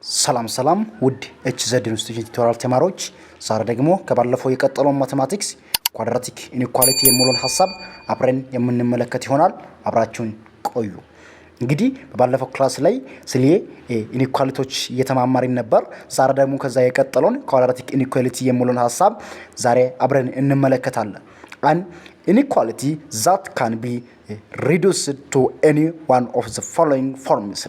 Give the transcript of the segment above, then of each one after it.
ሰላም ውድ ኤችዘድ ኢንስቲትዩት ቱቶሪያል ተማሪዎች ዛሬ ደግሞ ከባለፈው የቀጠለውን ማቴማቲክስ ኳድራቲክ ኢንኢኳሊቲ የሚለውን ሐሳብ አብረን የምንመለከት ይሆናል። አብራችሁን ቆዩ። እንግዲህ በባለፈው ክላስ ላይ ስለ ኢንኢኳሊቲዎች እየተማማርን ነበር። ዛሬ ደግሞ ከዛ የቀጠለውን ኳድራቲክ ኢንኢኳሊቲ የሚለውን ሐሳብ ዛሬ አብረን እንመለከታለን። an inequality that can be reduced to any one of the following forms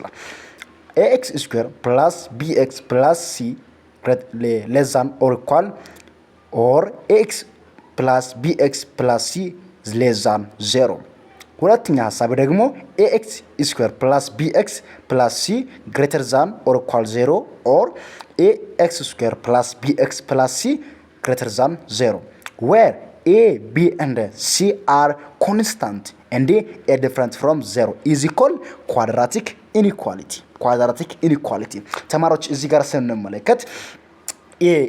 ax square plus bx plus c less than or equal or ax plus bx plus c less than 0 ሁለተኛ ሐሳብ ደግሞ ax square plus bx plus c greater than or equal 0 or ax square plus bx plus c greater than 0 where a, b and c are constant and a different from 0 is equal quadratic inequality ተማሪዎች እዚህ ጋር ስንመለከት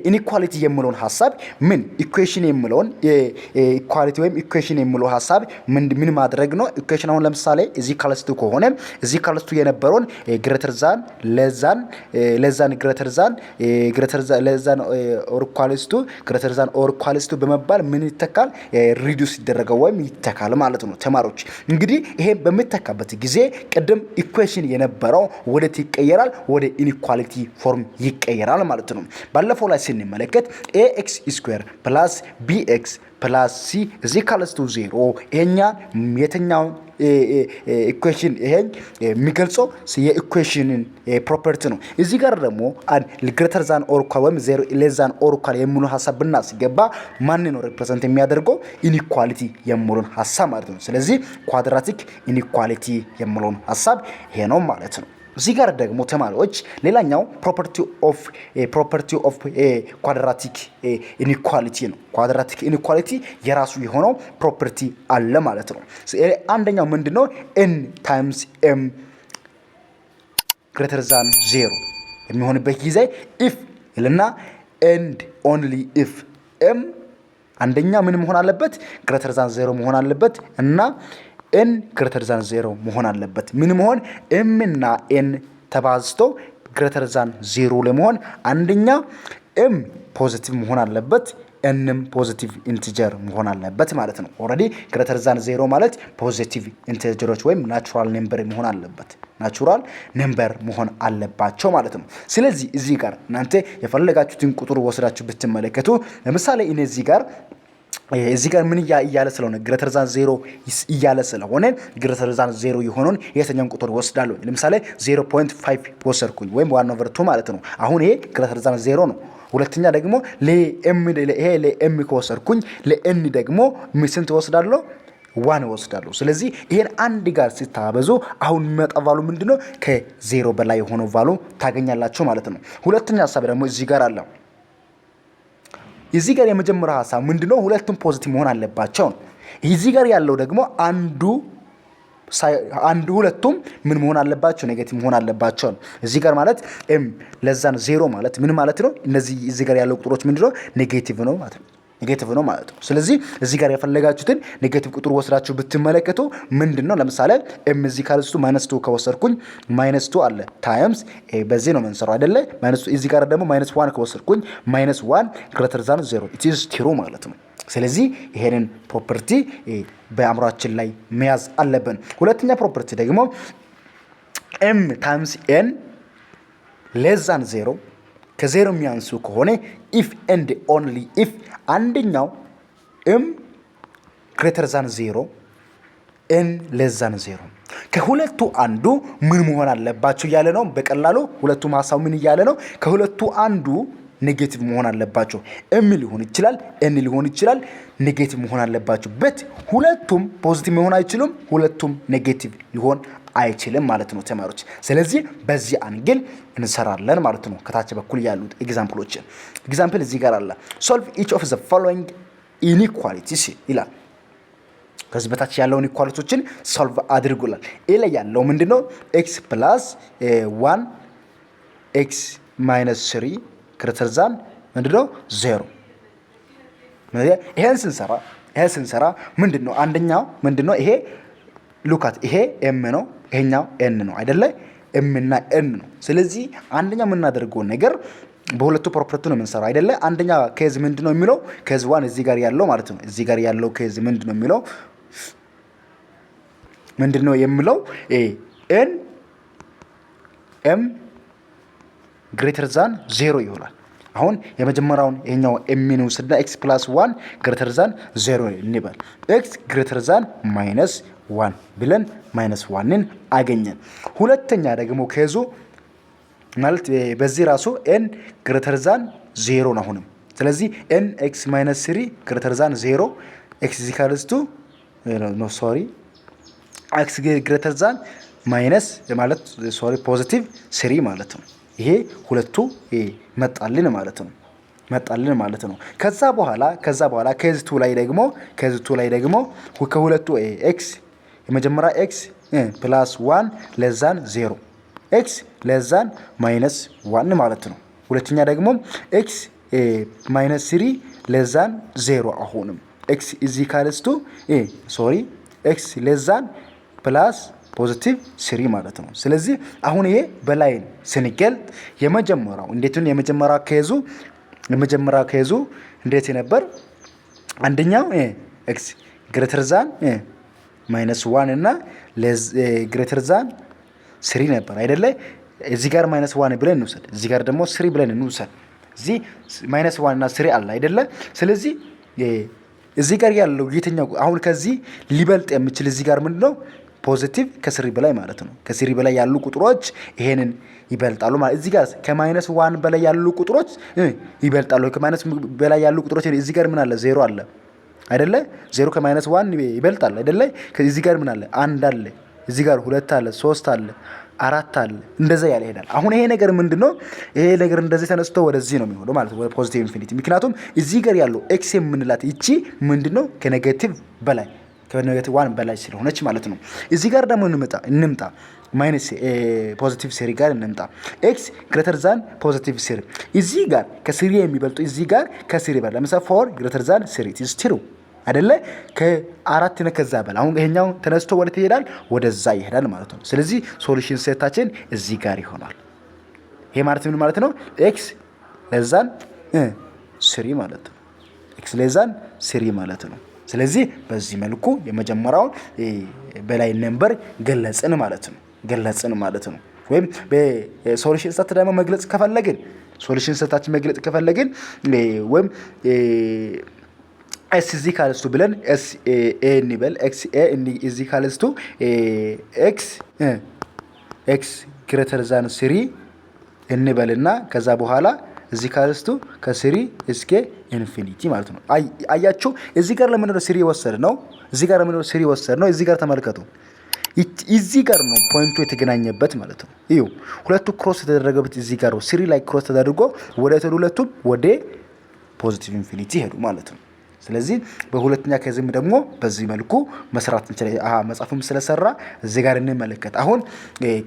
ኢንኢኳሊቲ የሚለውን ሐሳብ ምን ኢኩዌሽን የሚለውን ኢኳሊቲ ወይም ኢኩዌሽን የሚለው ሐሳብ ምን ማድረግ ነው? ኢኩዌሽን አሁን ለምሳሌ እዚህ ካለስቱ ከሆነ እዚህ ካለስቱ የነበረውን ግሬተር ዛን ለዛን ኦር ኢኳሊስቱ በመባል ምን ይተካል? ሪዱስ ይደረጋል ወይም ይተካል ማለት ነው። ተማሪዎች እንግዲህ ይሄ በሚተካበት ጊዜ ቅድም ኢኩዌሽን የነበረው ወደ ይቀየራል፣ ወደ ኢንኢኳሊቲ ፎርም ይቀየራል ማለት ነው። ባለፈው ላይ ስንመለከት ax square plus bx plus c is equal to 0 ይሄኛ የተኛው ኢኩዌሽን ይሄን የሚገልጸው የኢኩዌሽንን ፕሮፐርቲ ነው። እዚህ ጋር ደግሞ ግሬተር ዛን ኦር ኢኳል ወይም ዜሮ ሌስ ዛን ኦር ኢኳል የሚሉን ሐሳብ ብናስገባ ማን ነው ሪፕሬዘንት የሚያደርገው? ኢንኢኳሊቲ የሚሉን ሐሳብ ማለት ነው። ስለዚህ ኳድራቲክ ኢንኢኳሊቲ የሚሉን ሐሳብ ይሄ ነው ማለት ነው። እዚህ ጋር ደግሞ ተማሪዎች ሌላኛው ፕሮፐርቲ ኦፍ ኳድራቲክ ኢንኢኳሊቲ ነው። ኳድራቲክ ኢንኢኳሊቲ የራሱ የሆነው ፕሮፐርቲ አለ ማለት ነው። አንደኛው ምንድነው? n times m greater than 0 የሚሆንበት ጊዜ if ይልና and only if m አንደኛ ምን መሆን አለበት? greater than 0 መሆን አለበት እና n greater than 0 መሆን አለበት። ምን መሆን? m እና n ተባዝቶ greater than 0 ለመሆን አንደኛ m ፖዚቲቭ መሆን አለበት፣ nም ፖዚቲቭ ኢንቲጀር መሆን አለበት ማለት ነው። ኦሬዲ greater than 0 ማለት ፖዚቲቭ ኢንቲጀሮች ወይም ናቹራል ነምበር መሆን አለበት፣ ናቹራል ነምበር መሆን አለባቸው ማለት ነው። ስለዚህ እዚህ ጋር እናንተ የፈለጋችሁትን ቁጥር ወስዳችሁ ብትመለከቱ ለምሳሌ እዚህ ጋር ምን እያለ ስለሆነ ግሬተር ዛን 0 እያለ ስለሆነ ግሬተር ዛን 0 የሆነውን የትኛውን ቁጥር ወስዳለሁ? ለምሳሌ 0.5 ወሰድኩኝ ወይም 1/2 ማለት ነው። አሁን ይሄ ግሬተር ዛን 0 ነው። ሁለተኛ ደግሞ ለኤም ከወሰድኩኝ ለኤን ደግሞ ስንት ወስዳለሁ? 1 ወስዳለሁ። ስለዚህ ይሄን አንድ ጋር ሲታበዙ አሁን የሚመጣው ቫሉ ምንድነው? ከ0 በላይ የሆነው ቫሉ ታገኛላችሁ ማለት ነው። ሁለተኛ ሐሳብ ደግሞ እዚህ ጋር አለ። እዚህ ጋር የመጀመሪያው ሐሳብ ምንድነው? ሁለቱም ፖዚቲቭ መሆን አለባቸው። እዚህ ጋር ያለው ደግሞ ሁለቱም ምን መሆን አለባቸው? ኔጌቲቭ መሆን አለባቸው። እዚህ ጋር ማለት m ለዛን 0 ማለት ምን ማለት ነው? እነዚህ እዚህ ጋር ያለው ቁጥሮች ምንድነው? ኔጌቲቭ ነው ማለት ነው። ስለዚህ እዚህ ጋር የፈለጋችሁትን ኔጌቲቭ ቁጥር ወስዳችሁ ብትመለከቱ ምንድነው? ለምሳሌ m እዚህ ካልስቱ -2 ከወሰድኩኝ -2 አለ ታይምስ በዚህ ነው መንሰራው አይደለ? -2 እዚህ ጋር ደግሞ -1 ከወሰድኩኝ -1 greater than 0 it is true ማለት ነው። ስለዚህ ይሄንን ፕሮፐርቲ በአእምሮአችን ላይ መያዝ አለብን። ሁለተኛ ፕሮፐርቲ ደግሞ m times n less than 0 ከ0 የሚያንሱ ከሆነ if and only if አንደኛው m greater than 0 n less than 0 ከሁለቱ አንዱ ምን መሆን አለባቸው እያለ ነው። በቀላሉ ሁለቱም ሐሳብ ምን እያለ ነው? ከሁለቱ አንዱ ኔጌቲቭ መሆን አለባቸው። m ሊሆን ይችላል፣ n ሊሆን ይችላል፣ ኔጌቲቭ መሆን አለባቸው። በት ሁለቱም ፖዚቲቭ መሆን አይችሉም፣ ሁለቱም ኔጌቲቭ ሊሆን አይችልም ማለት ነው ተማሪዎች። ስለዚህ በዚህ አንግል እንሰራለን ማለት ነው። ከታች በኩል ያሉት ኤግዛምፕል እዚህ ጋር አለ። solve each of the following inequalities ይላል። ከዚህ በታች ያለውን ኢኳሊቲዎችን ሶልቭ አድርጉላል። ኤ ላይ ያለው ምንድነው? x + 1 x - 3 greater than ምንድነው? 0 ይሄን ስንሰራ ምንድነው? አንደኛው ምንድነው? ይሄ ሉካት ይሄ m ነው፣ ይሄኛው n ነው አይደለ? ኤም እና ኤን ነው። ስለዚህ አንደኛ የምናደርገው ነገር በሁለቱ ፕሮፐርቲ ነው የምንሰራው አይደለ? አንደኛ ኬዝ ምንድነው የሚለው ኬዝ ዋን እዚህ ጋር ያለው ማለት ነው። እዚህ ጋር ያለው ኬዝ ምንድነው የሚለው ምንድነው የሚለው ኤን ኤም ግሬተር ዛን 0 ይሆናል። አሁን የመጀመሪያውን ይሄኛው ኤምን ውስድና ኤክስ ፕላስ 1 ግሬተር ዛን 0 እንበል። ኤክስ ግሬተር ዛን ማይነስ 1 ብለን ማይነስ 1ን አገኘን። ሁለተኛ ደግሞ ኬዙ ማለት በዚህ ራሱ ኤን ግሬተር ዛን 0 ነው አሁንም። ስለዚህ ኤን ኤክስ ማይነስ 3 ግሬተር ዛን 0 ኤክስ ኢኳልስ ቱ ኤክስ ግሬተር ዛን ማይነስ ማለት ፖዚቲቭ 3 ማለት ነው። ይሄ ሁለቱ መጣልን ማለት ነው። ከዛ በኋላ ኬዝ 2 ላይ ደግሞ ከሁለቱ ኤክስ የመጀመሪያ ኤክስ ፕላስ 1 ለዛን 0 ኤክስ ለዛን ማይነስ 1 ማለት ነው። ሁለተኛ ደግሞ ኤክስ ማይነስ 3 ለዛን 0 አሁንም ኤክስ ኢኳልስ ቱ ኤክስ ለዛን ፕላስ ፖዚቲቭ 3 ማለት ነው። ስለዚህ አሁን ይሄ በላይን ስንገልጥ የመጀመሪያ ኬዙ እንዴት ነበር? አንደኛው ኤክስ ግሬተር ዛን ማይነስ 1 እና ግሬተር ዛን 3 ነበር አይደለ? እዚህ ጋር ማይነስ 1 ብለን እንውሰድ፣ እዚህ ጋር ደግሞ 3 ብለን እንውሰድ። እዚህ ማይነስ 1 እና 3 አለ አይደለ? ስለዚህ እዚህ ጋር ያለው የትኛው አሁን ከዚህ ሊበልጥ የሚችል እዚህ ጋር ምንድነው? ፖዚቲቭ ከ3 በላይ ማለት ነው። ከ3 በላይ ያሉ ቁጥሮች ይሄንን ይበልጣሉ ማለት እዚህ ጋር ከማይነስ 1 በላይ ያሉ ቁጥሮች ይበልጣሉ። ከማይነስ በላይ ያሉ ቁጥሮች እዚህ ጋር ምን አለ? 0 አለ አይደለ? 0 ከማይነስ 1 ይበልጣል አይደለ? ከዚህ ጋር ምን አለ? 1 አለ፣ እዚህ ጋር 2 አለ፣ 3 አለ፣ 4 አለ፣ እንደዛ ያለ ይሄዳል። አሁን ይሄ ነገር ምንድነው? ይሄ ነገር እንደዚህ ተነስቶ ወደዚህ ነው የሚሆነው ማለት ወደ ፖዚቲቭ ኢንፊኒቲ። ምክንያቱም እዚህ ጋር ያለው ኤክስ የምንላት እቺ ምንድነው? ከኔጌቲቭ በላይ ከኔጌቲቭ 1 በላይ ስለሆነች ማለት ነው። እዚህ ጋር ደግሞ እንምጣ ማይነስ ፖዚቲቭ 3 ጋር እንምጣ። ኤክስ ግሬተር ዛን ፖዚቲቭ 3 እዚህ ጋር ከ3 የሚበልጡ እዚህ ጋር ከ3 በላይ ለምሳሌ 4 ግሬተር ዛን 3 is true አይደለ? ከ4 ነው ከዛ በላይ አሁን ይሄኛው ተነስቶ ወደ ይሄዳል ወደዛ ይሄዳል ማለት ነው። ስለዚህ ሶሉሽን ሴታችን እዚህ ጋር ይሆናል። ይሄ ማለት ምን ማለት ነው? ኤክስ ለዛን 3 ማለት ነው። ኤክስ ለዛን 3 ማለት ነው። ስለዚህ በዚህ መልኩ የመጀመሪያውን በላይ ነምበር ገለጽን ማለት ነው። ወይም በሶሉሽን ሴት ደግሞ መግለጽ ከፈለግን ወይም ኤስ ኢዝ ኢኳልስ ቱ ብለን ኤስ ኤ እንበል ኤክስ ኤ ኢዝ ኢኳልስ ቱ ኤክስ ግሬተር ዛን 3 እንበልና ከዛ በኋላ እዚህ ካልስቱ ከ3 እስከ ኢንፊኒቲ ማለት ነው። አያችሁ እዚህ ጋር ለምን ነው 3 ወሰድነው? እዚህ ጋር ተመልከቱ። እዚህ ጋር ነው ፖይንቱ የተገናኘበት ማለት ነው። እዩ ሁለቱ ክሮስ ተደረገበት እዚህ ጋር 3 ላይ ክሮስ ተደርጎ ሁለቱም ወደ ፖዚቲቭ ኢንፊኒቲ ሄዱ ማለት ነው። ስለዚህ በሁለተኛ ኬዝም ደግሞ በዚህ መልኩ መስራት እንችላለን። መጻፍም ስለሰራ እዚህ ጋር እንመለከት። አሁን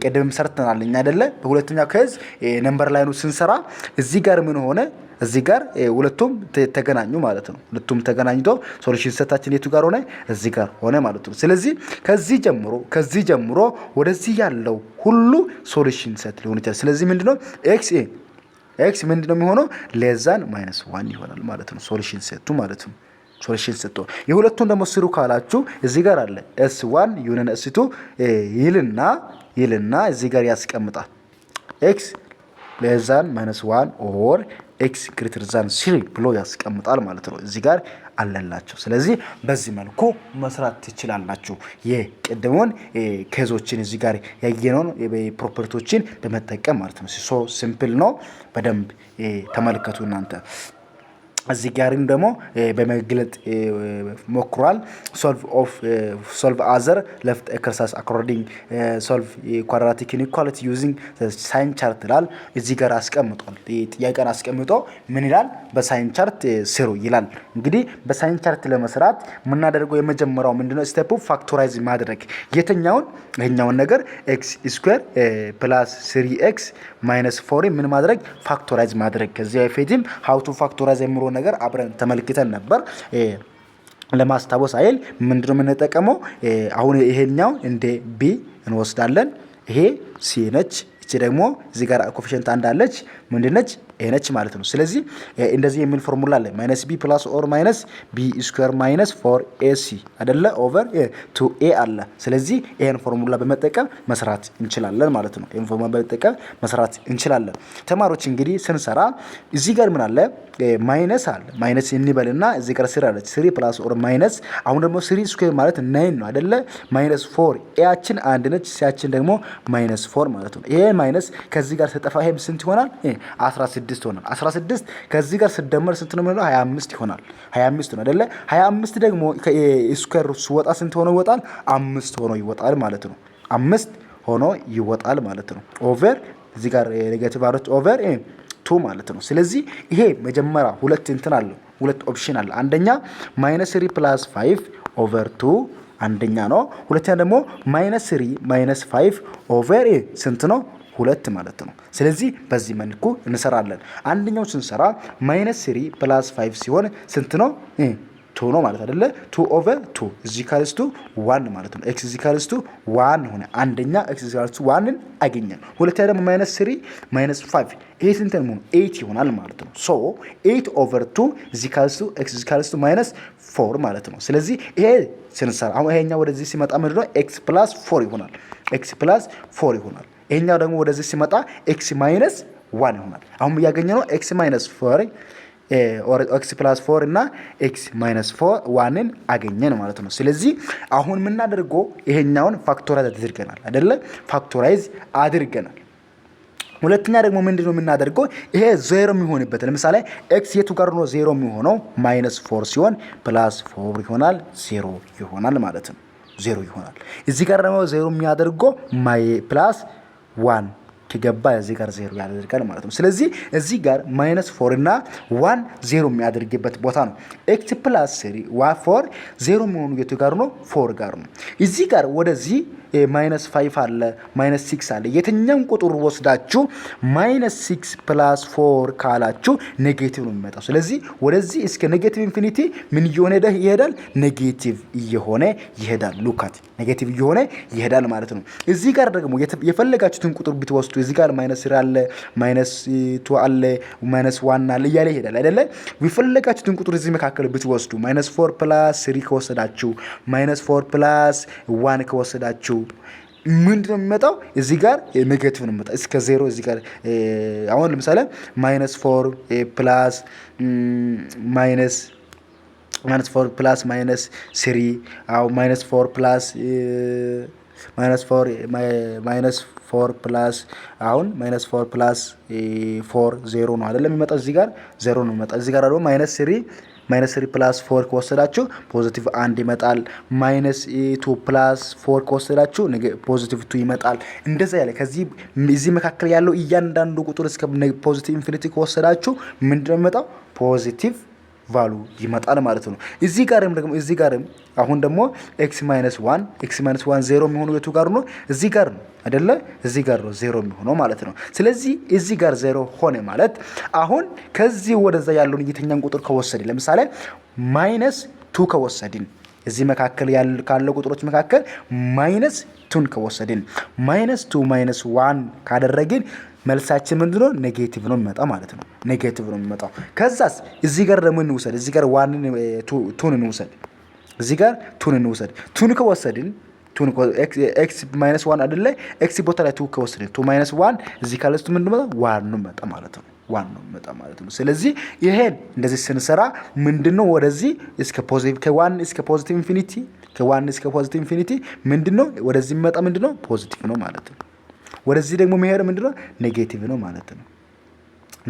ቀደም ሰርተናል እኛ አይደለ? በሁለተኛ ኬዝ ነምበር ላይኑ ስንሰራ እዚህ ጋር ምን ሆነ? እዚህ ጋር ሁለቱም ተገናኙ ማለት ነው። ሁለቱም ተገናኝቶ ሶሉሽን ሴታችን የቱ ጋር ሆነ? እዚህ ጋር ሆነ ማለት ነው። ስለዚህ ከዚህ ጀምሮ ወደዚህ ያለው ሁሉ ሶሉሽን ሴት ሊሆን ይችላል። ስለዚህ ምንድነው ኤክስ ምንድነው የሚሆነው? ሌዛን ማይነስ 1 ይሆናል ማለት ነው። ሶሉሽን ሴቱ ማለት ነው። ሶሉሽን ሴቱ የሁለቱን ደግሞ ስሩ ካላችሁ እዚህ ጋር አለ S1 ዩኒየን S2 ይልና እዚህ ጋር ያስቀምጣል። ኤክስ ሌዛን ማይነስ 1 ኦር ኤክስ ግሬተር ዛን 3 ብሎ ያስቀምጣል ማለት ነው። እዚህ ጋር አለላችሁ። ስለዚህ በዚህ መልኩ መስራት ትችላላችሁ። የቀደሙን ኬዞችን እዚህ ጋር ያየነውን ፕሮፐርቲዎችን በመጠቀም ማለት ነው። ሶ ሲምፕል ነው። በደንብ ተመልከቱ እናንተ። እዚህ ጋርም ደግሞ በመግለጥ ሞክሯል። ሶልቭ አዘር ሌፍት ኤክሰርሳይዝ አኮርዲንግ ሶልቭ ኳድራቲክ ኢንኢኳሊቲ ዩዚንግ ሳይን ቻርት ይላል። እዚህ ጋር አስቀምጧል። ጥያቄን አስቀምጦ ምን ይላል? በሳይን ቻርት ስሩ ይላል። እንግዲህ በሳይን ቻርት ለመስራት የምናደርገው የመጀመሪያው ምንድነው? ስቴፕ ፋክቶራይዝ ማድረግ ይሄኛውን ነገር ኤክስ ስኩዌር ፕላስ 3x ማይነስ 4 ምን ማድረግ? ፋክቶራይዝ ማድረግ። ከዚህ በፊትም ሃው ቱ ፋክቶራይዝ የሚለው ነገር አብረን ተመልክተን ነበር። ለማስታወስ አይል ምንድነው የምንጠቀመው? አሁን ይሄኛው እንደ ቢ እንወስዳለን፣ ይሄ ሲ ነች። እቺ ደግሞ እዚህ ጋር ኮኤፊሺየንት አንድ አለች ምንድነች ኤ ነች ማለት ነው። ስለዚህ እንደዚህ የሚል ፎርሙላ አለ -b + ኦር -b² - 4ac አይደለ ኦቨር 2a አለ። ስለዚህ ይሄን ፎርሙላ በመጠቀም መስራት እንችላለን ማለት ነው። ይሄን ፎርሙላ በመጠቀም መስራት እንችላለን። ተማሪዎች እንግዲህ ስንሰራ እዚህ ጋር ምን አለ ማይነስ አለ ማይነስ እንበልና እዚህ ጋር 3 አለች 3 + ኦር ማይነስ አሁን ደግሞ 3² ማለት 9 ነው አይደለ -4 ኤያችን አንድ ነች ሲያችን ደግሞ -4 ማለት ነው። ይሄ ማይነስ ከዚህ ጋር ተጠፋ ይሄ ስንት ይሆናል 16 ሆናል። 16 ከዚህ ጋር ሲደመር ስንት ነው ማለት 25 ይሆናል። 25 ነው አይደለ 25 ደግሞ ስኩዌር ሲወጣ ስንት ሆኖ ይወጣል 5 ሆኖ ይወጣል ማለት ነው። 5 ሆኖ ይወጣል ማለት ነው። ኦቨር እዚህ ጋር ኔጌቲቭ አሮች ኦቨር 2 ማለት ነው። ስለዚህ ይሄ መጀመሪያ ሁለት እንትን አለ ሁለት ኦፕሽን አለ። አንደኛ -3 + 5 ኦቨር 2 አንደኛ ነው። ሁለተኛ ደግሞ -3 - 5 ኦቨር ስንት ነው 2 ማለት ነው። ስለዚህ በዚህ መልኩ እንሰራለን። አንደኛው ስንሰራ -3 + 5 ሲሆን ስንት ነው 2 ነው ማለት አይደለ 2 ኦቨር 2 ኢኳልስ ቱ 1 ማለት ነው። x ኢኳልስ ቱ 1 ሆነ። አንደኛ x ኢኳልስ ቱ 1ን አገኘን። ሁለተኛ ደግሞ -3 - 5 ይሄ ስንት ነው 8 ይሆናል ማለት ነው። ሶ 8 ኦቨር 2 ኢኳልስ ቱ x ኢኳልስ ቱ -4 ማለት ነው። ስለዚህ ይሄ ስንሰራ አሁን ይሄኛው ወደዚህ ሲመጣ ምንድነው x + 4 ይሆናል። x + 4 ይሆናል። ይሄኛው ደግሞ ወደዚህ ሲመጣ x - 1 ይሆናል። አሁን ያገኘነው x - 4 ኦር x + 4 እና x - 1ን አገኘን ማለት ነው። ስለዚህ አሁን የምናደርገው ይሄኛውን ፋክቶራይዝ አድርገናል አይደለ ፋክቶራይዝ አድርገናል። ሁለተኛ ደግሞ ምንድነው የምናደርገው ይሄ ዜሮ የሚሆንበት ለምሳሌ x የቱ ጋር ነው ዜሮ የሚሆነው -4 ሲሆን +4 ይሆናል 0 ይሆናል ማለት ነው። 0 ይሆናል። እዚህ ጋር ደግሞ ዜሮ የሚያደርገው +1 ከገባ እዚህ ጋር 0 ያደርጋል ማለት ነው። ስለዚህ እዚህ ጋር -4 እና 1 0 የሚያደርግበት ቦታ ነው። x + 3 4 0 የሚሆኑ የቱ ጋር ነው 4 ጋር ነው። እዚህ ጋር ወደዚህ -5 አለ -6 አለ የትኛውን ቁጥር ወስዳችሁ -6 + 4 ካላችሁ ኔጌቲቭ ነው የሚመጣው። ስለዚህ ወደዚህ እስከ ኔጌቲቭ ኢንፊኒቲ ምን እየሆነ ይሄዳል ኔጌቲቭ እየሆነ ይሄዳል። ሉካት ኔጌቲቭ እየሆነ ይሄዳል ማለት ነው። እዚህ ጋር ደግሞ የፈለጋችሁትን ቁጥር ብትወስዱ እዚህ ጋር -3 አለ -2 አለ -1 አለ እያለ ይሄዳል አይደለ የፈለጋችሁትን ቁጥር እዚህ መካከል ብትወስዱ -4 + 3 ከወሰዳችሁ -4 + 1 ከወሰዳችሁ ምንድነው የሚመጣው እዚህ ጋር ኔጌቲቭ ነው የሚመጣው እስከ 0 እዚህ ጋር አሁን ለምሳሌ -4 + -3 አው -4 + አሁን -4 + 4 0 ነው አይደለም የሚመጣው እዚህ ጋር 0 ነው የሚመጣው እዚህ ጋር ደግሞ -3 + 4 ከወሰዳችሁ ፖዚቲቭ 1 ይመጣል። -2 + 4 ከወሰዳችሁ ፖዚቲቭ 2 ይመጣል። እንደዛ ያለ ከዚህ እዚህ መካከል ያለው እያንዳንዱ ቁጥር እስከ ፖዚቲቭ ኢንፊኒቲ ከወሰዳችሁ ምንድነው የሚመጣው ፖዚቲቭ ቫሉ ይመጣል ማለት ነው። እዚህ ጋርም አሁን ደግሞ x - 1 0 የሚሆነው የቱ ጋር ነው እዚህ ጋር ነው አይደለ እዚህ ጋር ነው 0 የሚሆነው ማለት ነው። ስለዚህ እዚህ ጋር 0 ሆነ ማለት አሁን ከዚህ ወደዛ ያለውን የትኛን ቁጥር ከወሰድን ለምሳሌ -2 ከወሰድን እዚህ መካከል ካለው ቁጥሮች መካከል -2 ከወሰድን -2 -1 ካደረግን መልሳችን ምንድነው ኔጌቲቭ ነው የሚመጣው ማለት ነው። ኔጌቲቭ ነው የሚመጣው። ከዛስ እዚህ ጋር ደግሞ እንውሰድ እዚህ ጋር 2 እንውሰድ እዚህ ጋር 2 እንውሰድ 2 ከወሰድን x - 1 አይደለ x ቦታ ላይ 2 ከወሰድን 2 - 1 እዚህ ካለስቱ ምንድነው 1 ነው የሚመጣው ማለት ነው። 1 ነው የሚመጣው ማለት ነው። ስለዚህ ይሄን እንደዚህ ስንሰራ ምንድነው ወደዚህ እስከ ፖዚቲቭ ከ1 እስከ ፖዚቲቭ ኢንፊኒቲ ከ1 እስከ ፖዚቲቭ ኢንፊኒቲ ምንድነው ወደዚህ የሚመጣ ምንድነው ፖዚቲቭ ነው ማለት ነው። ወደዚህ ደግሞ መሄድ ምንድነው ኔጌቲቭ ነው ማለት ነው።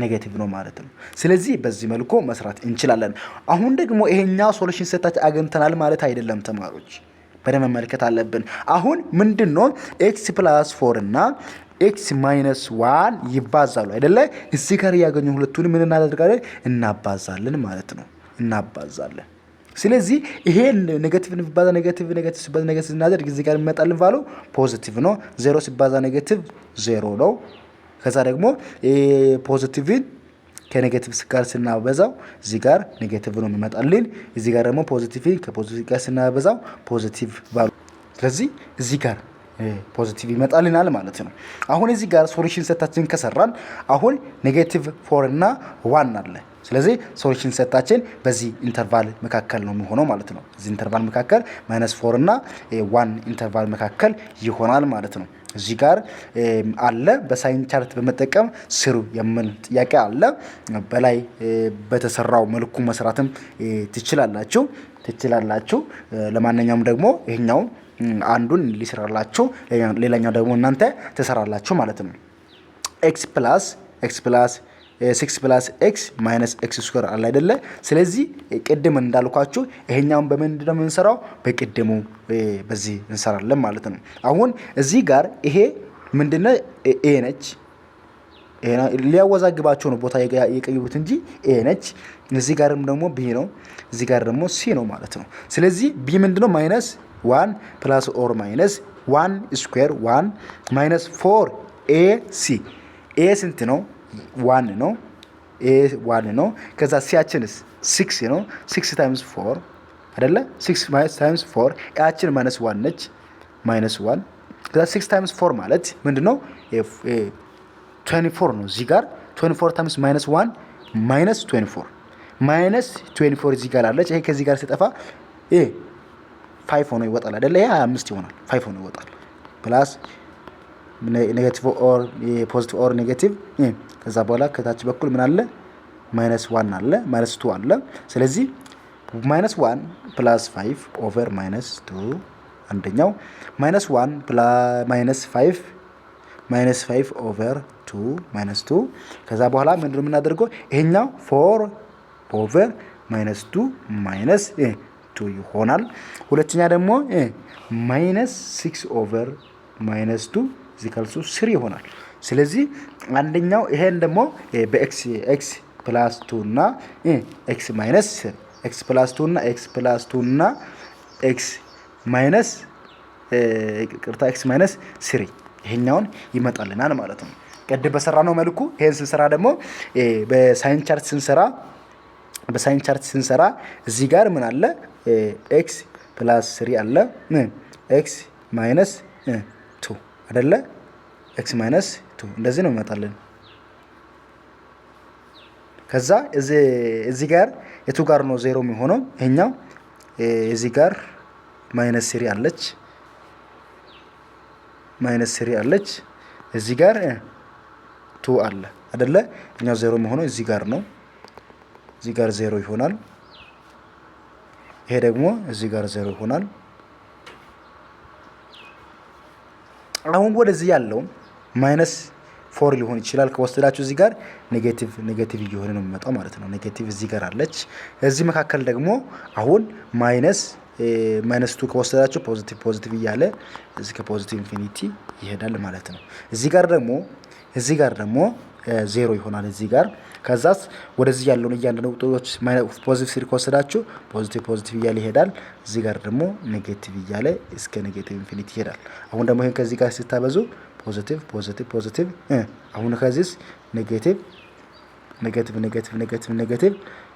ኔጌቲቭ ነው ማለት ነው። ስለዚህ በዚህ መልኩ መስራት እንችላለን። አሁን ደግሞ ይሄኛው ሶሉሽን ሴታች አግኝተናል ማለት አይደለም ተማሪዎች በደንብ መመልከት አለብን። አሁን ምንድነው x + 4 እና x - 1 ይባዛሉ አይደለ እዚህ ጋር ያገኙ ሁለቱን ምን እናደርጋለን እናባዛለን ማለት ነው። እናባዛለን ስለዚህ ይሄን ኔጌቲቭ ሲባዛ ኔጌቲቭ ሲባዛ ኔጌቲቭ እናደርግ እዚህ ጋር የሚመጣልን ቫሉ ፖዚቲቭ ነው። 0 ሲባዛ ኔጌቲቭ 0 ነው። ከዛ ደግሞ ፖዚቲቭን ከኔጌቲቭ ጋር ስናበዛው እዚህ ጋር ኔጌቲቭ ነው የሚመጣልን። እዚህ ጋር ደግሞ ፖዚቲቭን ከፖዚቲቭ ጋር ስናበዛው ፖዚቲቭ ቫሉ። ስለዚህ እዚህ ጋር ፖዚቲቭ ይመጣልናል ማለት ነው። አሁን እዚህ ጋር ሶሉሽን ሴታችን ከሰራን አሁን ኔጌቲቭ 4 እና 1 አለ። ስለዚህ ሶሉሽን ሴታችን በዚህ ኢንተርቫል መካከል ነው የሚሆነው ማለት ነው። እዚህ ኢንተርቫል መካከል -4 እና 1 ኢንተርቫል መካከል ይሆናል ማለት ነው። እዚህ ጋር አለ በሳይን ቻርት በመጠቀም ስሩ የምን ጥያቄ አለ። በላይ በተሰራው መልኩ መስራትም ትችላላችሁ። ለማንኛውም ደግሞ ይሄኛው አንዱን ሊሰራላችሁ ሌላኛው ደግሞ እናንተ ተሰራላችሁ ማለት ነው። x + 6 + x - x² አለ አይደለ? ስለዚህ ቅድም እንዳልኳችሁ ይሄኛውን በምንድን ነው የምንሰራው? በቅድሙ በዚህ እንሰራለን ማለት ነው። አሁን እዚህ ጋር ይሄ ምንድነው a ነች። ሊያወዛግባቸው ነው ቦታ የቀይሩት እንጂ a ነች። እዚህ ጋርም ደግሞ b ነው። እዚህ ጋር ደግሞ c ነው ማለት ነው። ስለዚህ b ምንድነው? -1 + or -1² 1 -4 ac a ስንት ነው? 1 ነው። a 1 ነው። ከዛ ሲያችንስ 6 ነው። 6 × 4 አይደለ? 6 × 4 ያችን -1 ነች። -1 ከዛ 6 × 4 ማለት ምንድነው? 24 ነው። እዚህ ጋር 24 × -1 -24 -24 እዚህ ጋር አለች። ይሄ ከዚህ ጋር ሲጠፋ 5 ሆኖ ይወጣል አይደለ? ይሄ 25 ይሆናል። 5 ሆኖ ይወጣል። ፕላስ ኔጌቲቭ ኦር ፖዚቲቭ ኦር ኔጌቲቭ ከዛ በኋላ ከታች በኩል ምን አለ? -1 አለ፣ -2 አለ። ስለዚህ -1 + 5 ኦቨር -2 አንደኛው -1 + -5 ኦቨር 2 ከዛ በኋላ ምንድነው የምናደርገው? ይሄኛው 4 ኦቨር -2 -2 ይሆናል። ሁለተኛ ደግሞ -6 ኦቨር -2 3 ይሆናል። ስለዚህ አንደኛው ይሄን ደግሞ በx + 2 እና x - x + 2 እና x + 2 እና x - 3 ይሄኛውን ይመጣልናል ማለት ነው። ቅድም በሰራነው መልኩ ይሄን ስንሰራ ደግሞ በሳይን ቻርት ስንሰራ እዚህ ጋር ምን አለ? x + 3 አለ x - 2 አይደለ? x - 2 እንደዚህ ነው ይመጣልን። ከዛ እዚህ ጋር የቱ ጋር ነው ዜሮ የሚሆነው? ይሄኛው እዚህ ጋር -3 አለች -3 አለች። እዚህ ጋር 2 አለ አይደለ? እኛው ዜሮ የሚሆነው እዚህ ጋር ነው። እዚህ ጋር ዜሮ ይሆናል። ይሄ ደግሞ እዚህ ጋር ዜሮ ይሆናል። አሁን ወደዚህ ያለው -4 ሊሆን ይችላል ከወሰዳችሁ እዚህ ጋር ኔጌቲቭ እየሆነ ነው የሚመጣው ማለት ነው። ኔጌቲቭ እዚህ ጋር አለች። እዚህ መካከል ደግሞ አሁን -2 ከወሰዳችሁ ፖዚቲቭ እያለ እዚህ ከፖዚቲቭ ኢንፊኒቲ ይሄዳል ማለት ነው። እዚህ ጋር ደግሞ ዜሮ ይሆናል እዚህ ጋር። ከዛስ ወደዚህ ያለውን እያንዳንዱ ቁጥሮች ፖዚቲቭ 3 ከወሰዳችሁ ፖዚቲቭ እያለ ይሄዳል። እዚህ ጋር ደግሞ ኔጌቲቭ እያለ እስከ ኔጌቲቭ ኢንፊኒቲ ይሄዳል። አሁን ደግሞ ይሄን ከዚህ ጋር ሲታበዙ ፖዚቲቭ አሁን ከዚህስ ኔጌቲቭ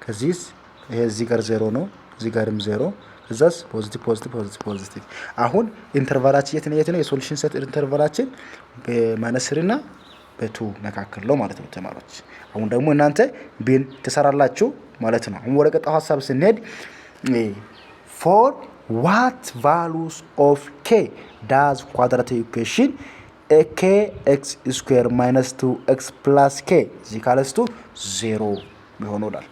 ከዚህስ ይሄ እዚህ ጋር ዜሮ ነው። እዚህ ጋርም ዜሮ እዛስ ፖዚቲቭ አሁን ኢንተርቫላችን የት ነው? የሶሉሽን ሴት ኢንተርቫላችን በ-3 እና በ2 መካከል ነው ማለት ነው ተማሪዎች። አሁን ደግሞ እናንተ ቢን ትሰራላችሁ ማለት ነው። አሁን ወደ ቀጣዩ ሀሳብ ስንሄድ for what values of k does quadratic equation kx² - 2x + k = 0 ይሆናል።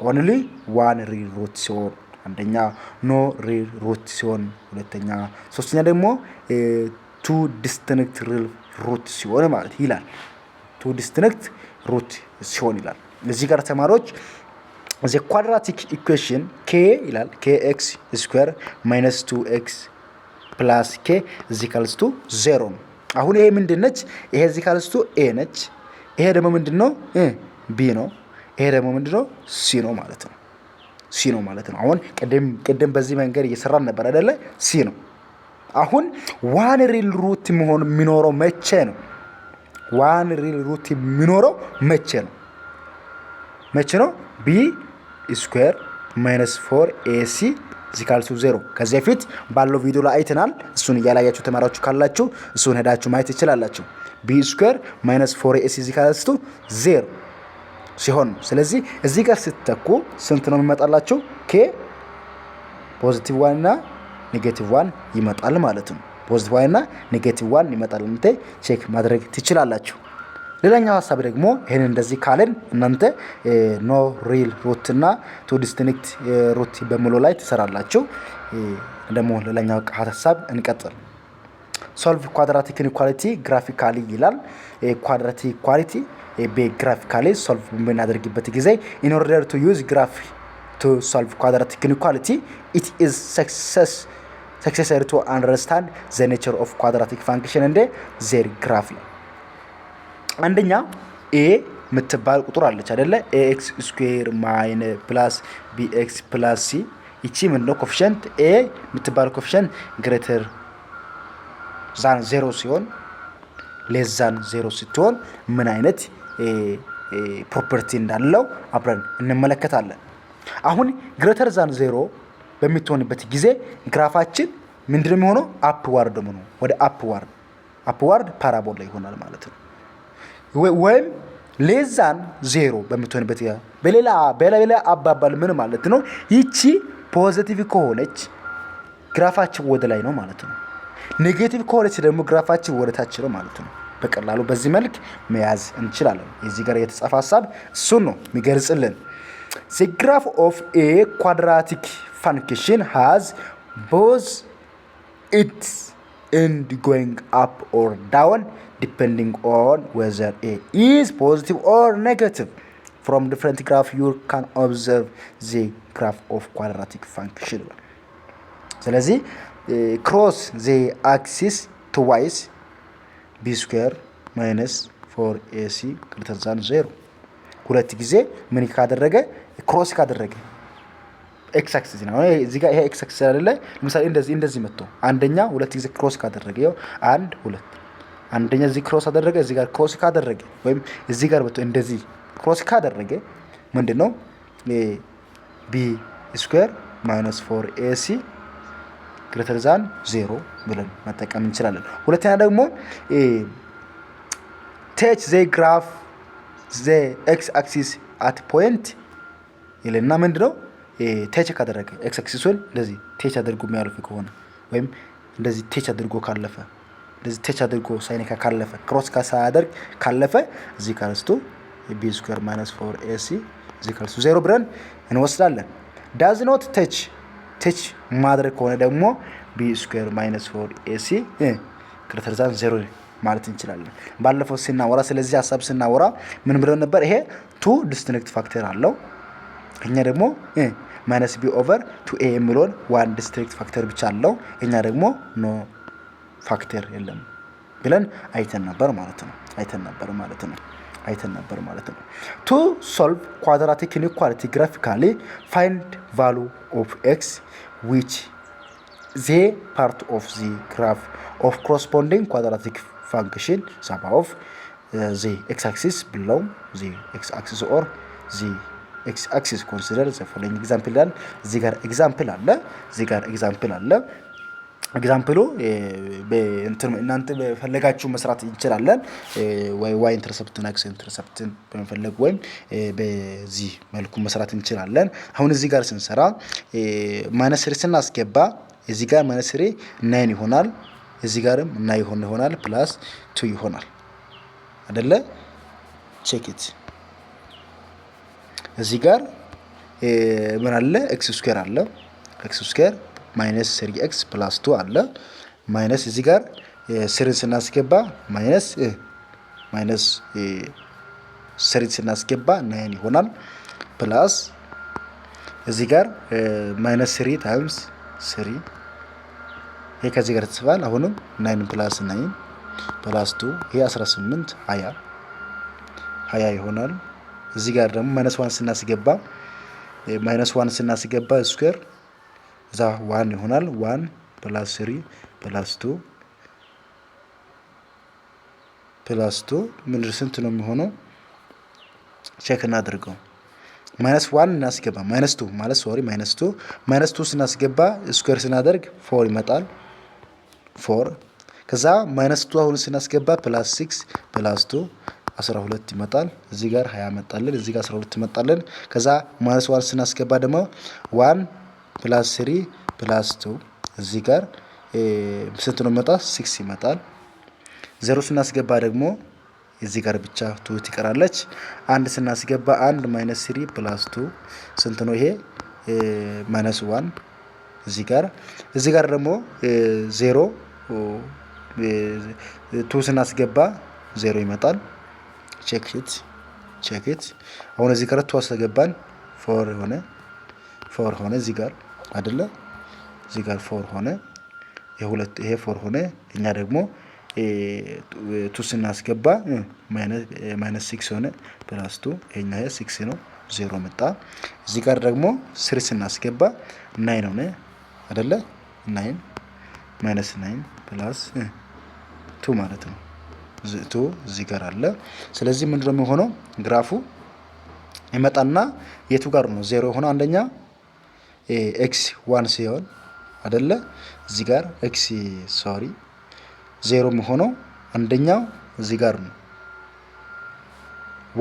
only one real root ሲሆን አንደኛ no real root ሲሆን ሁለተኛ ሶስተኛ ደግሞ two distinct real root ሲሆን ማለት ይላል። two distinct root ሲሆን ይላል። እዚህ ጋር ተማሪዎች the quadratic equation k ይላል kx² - 2x + k = 0 ነው። አሁን ይሄ ምንድነች? ይሄ a ነች። ይሄ ደግሞ ምንድነው? b ነው። ይሄ ደግሞ ምንድነው? c ነው ማለት ነው። አሁን ቅድም በዚህ መንገድ እየሰራን ነበር አይደለ? c ነው። አሁን ዋን ሪል ሩት የሚኖረው መቼ ነው? ዋን ሪል ሩት የሚኖረው መቼ ነው? b² - 4ac እዚህ ካልሱ 0 ከዚህ በፊት ባለው ቪዲዮ ላይ አይተናል። እሱን እያላያችሁ ተማራችሁ ካላችሁ እሱን ሄዳችሁ ማየት ትችላላችሁ። b ስኩዌር ማይነስ 4ac እዚህ ካልሱ 0 ሲሆን ስለዚህ እዚህ ጋር ስትተኩ ስንት ነው የሚመጣላችሁ? k ፖዚቲቭ 1 እና ኔጌቲቭ 1 ይመጣል ማለት ነው። ፖዚቲቭ 1 እና ኔጌቲቭ 1 ይመጣል። እንተ ቼክ ማድረግ ትችላላችሁ። ሌላኛው ሐሳብ ደግሞ ይሄን እንደዚህ ካለን እናንተ ኖ ሪል ሩት እና ቱ ዲስቲንክት ሩት በሚለው ላይ ትሰራላችሁ። ደግሞ ሌላኛው ሐሳብ እንቀጥል። ሶልቭ ኳድራቲክ ኢንኢኳሊቲ ግራፊካሊ ይላል። ኳድራቲክ ኢንኢኳሊቲ በግራፊካሊ ሶልቭ በምናደርግበት ጊዜ in order to use graph to solve quadratic inequality it is necessary to understand the nature of quadratic function and their graph. አንደኛ a የምትባል ቁጥር አለች አይደለ? ax ስኩዌር ማይነስ ፕላስ bx ፕላስ c እቺ ምን ነው ኮኤፊሺየንት a የምትባል ኮኤፊሺየንት ግሬተር ዛን 0 ሲሆን ሌስ ዛን 0 ስትሆን ምን አይነት ፕሮፐርቲ እንዳለው አብረን እንመለከታለን። አሁን ግሬተር ዛን 0 በሚትሆንበት ጊዜ ግራፋችን ምንድነው የሚሆነው? አፕዋርድ ነው። ወደ አፕዋርድ ፓራቦላ ይሆናል ማለት ነው። ወይም ሌስ ዛን 0 በሚትሆንበት በሌላ አባባል ምን ማለት ነው? ይቺ ፖዚቲቭ ከሆነች ግራፋችን ወደ ላይ ነው ማለት ነው። ኔጌቲቭ ከሆነች ደግሞ ግራፋችን ወደ ታች ነው ማለት ነው። በቀላሉ በዚህ መልክ መያዝ እንችላለን። እዚህ ጋር የተጻፈ ሐሳብ እሱን ነው የሚገልጽልን። The graph of a quadratic function has both its end going up or down depending on whether a is positive or negative. From different graph you can observe the graph of quadratic function. ስለዚህ cross the axis twice b square minus 4ac greater than 0 ሁለት ጊዜ ምን ካደረገ ክሮስ ካደረገ ኤክስ አክሲስ ነው። እዚህ ጋር ይሄ ኤክስ አክሲስ አይደለ? ለምሳሌ እንደዚህ መጥቶ አንደኛ ሁለት ጊዜ ክሮስ ካደረገ ያው 1 2 አንደኛ እዚህ ክሮስ አደረገ እዚህ ጋር ክሮስ ካደረገ ወይም እዚህ ጋር መጥቶ እንደዚህ ክሮስ ካደረገ ምንድነው b ስኩዌር ማይነስ 4ac ግሬተር ዛን 0 ብለን መጠቀም እንችላለን። ሁለተኛ ደግሞ touch the graph the x axis at point ይለና ምንድነው ቴች ካደረገ ኤክስ አክሲሱን እንደዚህ ቴች አድርጎ የሚያልፍ ከሆነ ወይም እንደዚህ ቴች አድርጎ ካለፈ እንደዚህ ቴች አድርጎ ሳይነካ ካለፈ ክሮስ ካሳደርግ ካለፈ እዚህ ካልስቱ b square minus 4ac እዚህ ካልስቱ 0 ብለን እንወስዳለን። does not touch ማድረግ ከሆነ ደግሞ b square minus 4ac greater than 0 ማለት እንችላለን። ባለፈው ስናወራ ስለዚህ ሐሳብ ስናወራ ምን ብለን ነበር? ይሄ ቱ ዲስቲንክት ፋክተር አለው። እኛ ደግሞ ማይነስ b ኦቨር 2a የሚለውን ዋን ዲስቲንክት ፋክተር ብቻ አለው። እኛ ደግሞ ኖ ፋክተር የለም ብለን አይተን ነበር ማለት ነው። to solve quadratic inequality graphically find value of x which the part of the graph of corresponding quadratic function sum of the x-axis below the x-axis or the x-axis. Consider the following example. እዚህ ጋር ኤግዛምፕል አለ። ኤግዛምፕሉ እናንተ በፈለጋችሁ መስራት እንችላለን። y ኢንተርሰፕትን x ኢንተርሰፕትን በመፈለግ ወይም በዚህ መልኩ መስራት እንችላለን። አሁን እዚህ ጋር ስንሰራ ማይነስ 3 ስናስገባ እዚህ ጋር ማይነስ 3 9 ይሆናል። እዚህ ጋርም 9 ይሆናል ፕላስ 2 ይሆናል አይደለ? ቼክ ኢት። እዚህ ጋር ምን አለ? ኤክስ ስኩዌር አለ። ኤክስ ስኩዌር ማይነስ 3x ፕላስ 2 አለ። ማይነስ እዚህ ጋር 3 ስናስገባ ማይነስ 3 ስናስገባ 9 ይሆናል ፕላስ እዚህ ጋር ማይነስ 3 ታይምስ 3 ይሄ ከዚህ ጋር ተጽፏል። አሁንም 9 ፕላስ 9 ፕላስ 2 ይሄ 18 20 ይሆናል። እዚህ ጋር ደግሞ ማይነስ 1 ስናስገባ ስኩዌር እዛ 1 ይሆናል። 1 ፕላስ 3 ፕላስ 2 ምን ስንት ነው የሚሆነው? ቼክ እናድርገው። -1 እናስገባ -2 ማለት ሶሪ -2 ስናስገባ ስኩዌር ስናደርግ 4 ይመጣል 4 ከዛ -2 አሁን ስናስገባ +6 +2 12 ይመጣል እዚህ ጋር 20 መጣልን እዚህ ጋር 12 መጣልን ከዛ -1 ስናስገባ ደግሞ 1 +3 +2 እዚህ ጋር ስንት ነው መጣ 6 ይመጣል 0 ስናስገባ ደግሞ እዚህ ጋር ብቻ 2 ትቀራለች 1 ስናስገባ 1 -3 +2 ስንት ነው ይሄ -1 እዚህ ጋር ደግሞ 0 2 ስናስገባ 0 ይመጣል ቼክ ኢት አሁን እዚህ ጋር 2 አስገባን 4 ሆነ እዚህ ጋር አይደለ እዚህ ጋር 4 ሆነ ይሄ 4 ሆነ እኛ ደግሞ 2 ስናስገባ -6 ሆነ +2 ይሄኛ 6 ነው 0 መጣ እዚህ ጋር ደግሞ 3 ስናስገባ 9 ሆነ አይደለ 9 -9 +2 ማለት ነው 2 እዚህ ጋር አለ ስለዚህ ምንድነው የሚሆነው ግራፉ ይመጣና የቱ ጋር ነው 0 ሆነ አንደኛ x1 ሲሆን አይደለ እዚህ ጋር x 0 መሆነው አንደኛው እዚህ ጋር ነው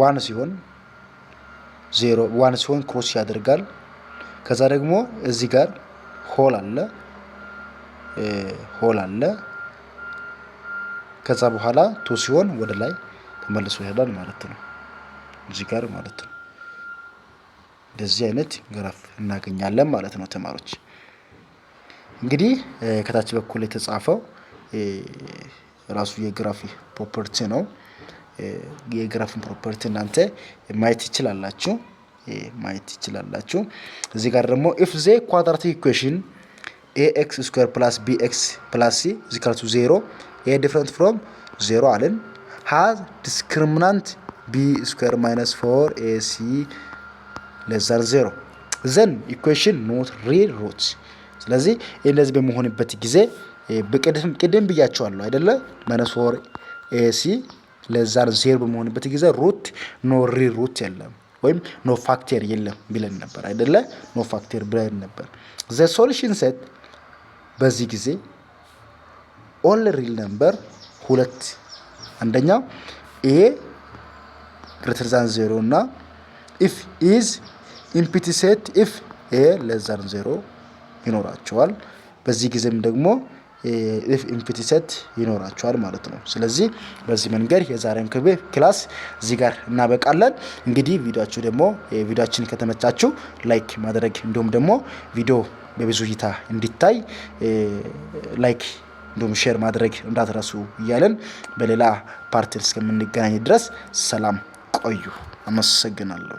1 ሲሆን 1 ሲሆን ክሮስ ያደርጋል ከዛ ደግሞ እዚህ ጋር ሆል አለ ከዛ በኋላ 2 ሲሆን ወደ ላይ ተመልሶ ይሄዳል ማለት ነው እዚህ ጋር ማለት ነው እንደዚህ አይነት ግራፍ እናገኛለን ማለት ነው ተማሪዎች እንግዲህ ከታች በኩል የተጻፈው ራሱ የግራፍ ፕሮፐርቲ ነው የግራፍን ፕሮፐርቲ እናንተ ማየት ይችላልላችሁ እዚህ ጋር ደግሞ if the quadratic equation ax² + bx + c = 0 a different from 0 አለን has discriminant b² - 4ac <= 0 then equation not real roots ስለዚህ እንደዚህ በመሆንበት ጊዜ ቅድም ብያቸዋለሁ አይደለ -4ac <= 0 በመሆንበት ጊዜ ሩት ኖ ሪል ሩት የለም ወይም ኖ ፋክተር የለም ብለን ነበር አይደለ ኖ ፋክተር ብለን ነበር the solution set በዚህ ጊዜ only real number 2 አንደኛው a <= 0 እና if is empty set if a <= 0 ይኖራቸዋል በዚህ ጊዜም ደግሞ if empty set ይኖራቸዋል ማለት ነው ስለዚህ በዚህ መንገድ የዛሬን ክላስ እዚህ ጋር እናበቃለን እንግዲህ ቪዲዮአችን ከተመቻችሁ ላይክ ማድረግ እንደውም ደግሞ ቪዲዮ በብዙ እይታ እንዲታይ ላይክ እንደውም ሼር ማድረግ እንዳትረሱ እያለን በሌላ ፓርት እስከምንገናኝ ድረስ ሰላም ቆዩ አመሰግናለሁ